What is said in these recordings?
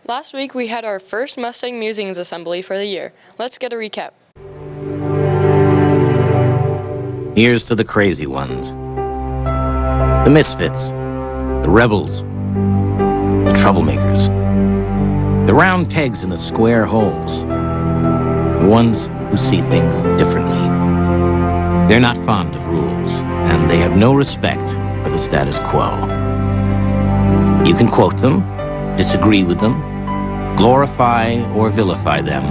Last week we had our first Mustang Musings assembly for the year. Let's get a recap. Here's to the crazy ones. The misfits. The rebels. The troublemakers. The round pegs in the square holes. The ones who see things differently. They're not fond of rules, and they have no respect for the status quo. You can quote them, disagree with them, glorify or vilify them,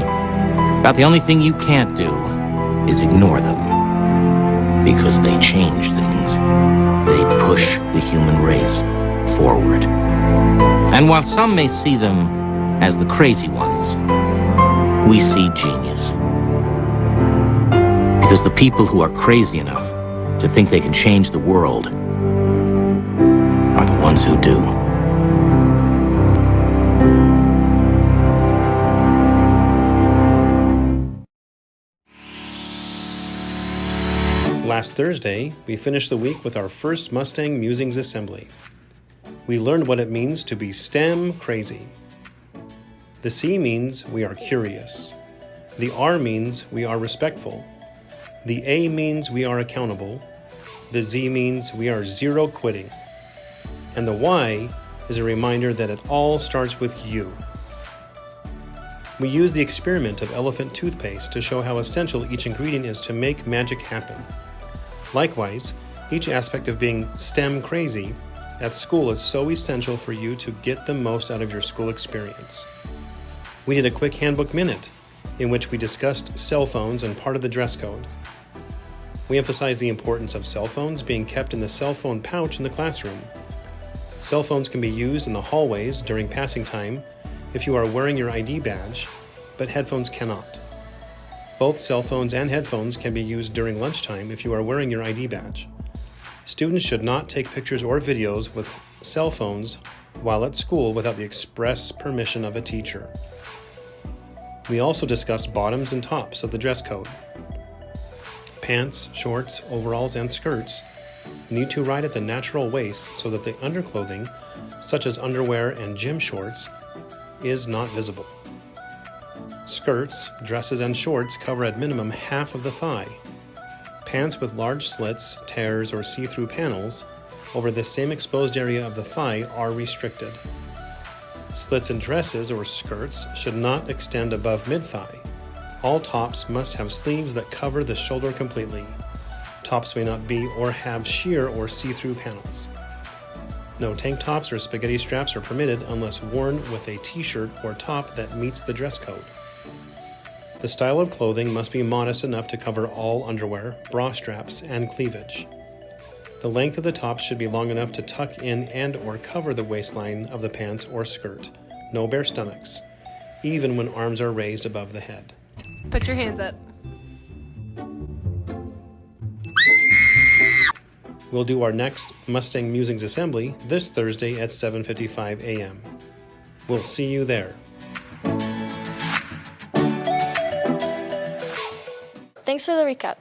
but the only thing you can't do is ignore them, because they change things. They push the human race forward. And while some may see them as the crazy ones, we see genius. Because the people who are crazy enough to think they can change the world are the ones who do. Last Thursday, we finished the week with our first Mustang Musings assembly. We learned what it means to be STEM crazy. The C means we are curious. The R means we are respectful. The A means we are accountable. The Z means we are zero quitting. And the Y is a reminder that it all starts with you. We use the experiment of elephant toothpaste to show how essential each ingredient is to make magic happen. Likewise, each aspect of being STEM crazy at school is so essential for you to get the most out of your school experience. We did a quick handbook minute in which we discussed cell phones and part of the dress code. We emphasized the importance of cell phones being kept in the cell phone pouch in the classroom. Cell phones can be used in the hallways during passing time if you are wearing your ID badge, but headphones cannot. Both cell phones and headphones can be used during lunchtime if you are wearing your ID badge. Students should not take pictures or videos with cell phones while at school without the express permission of a teacher. We also discussed bottoms and tops of the dress code. Pants, shorts, overalls, and skirts need to ride at the natural waist so that the underclothing, such as underwear and gym shorts, is not visible. Skirts, dresses, and shorts cover at minimum half of the thigh. Pants with large slits, tears, or see-through panels over the same exposed area of the thigh are restricted. Slits in dresses or skirts should not extend above mid-thigh. All tops must have sleeves that cover the shoulder completely. Tops may not be or have sheer or see-through panels. No tank tops or spaghetti straps are permitted unless worn with a t-shirt or top that meets the dress code. The style of clothing must be modest enough to cover all underwear, bra straps, and cleavage. The length of the top should be long enough to tuck in and or cover the waistline of the pants or skirt. No bare stomachs, even when arms are raised above the head. Put your hands up. We'll do our next Mustang Musings assembly this Thursday at 7:55 a.m. We'll see you there. Thanks for the recap.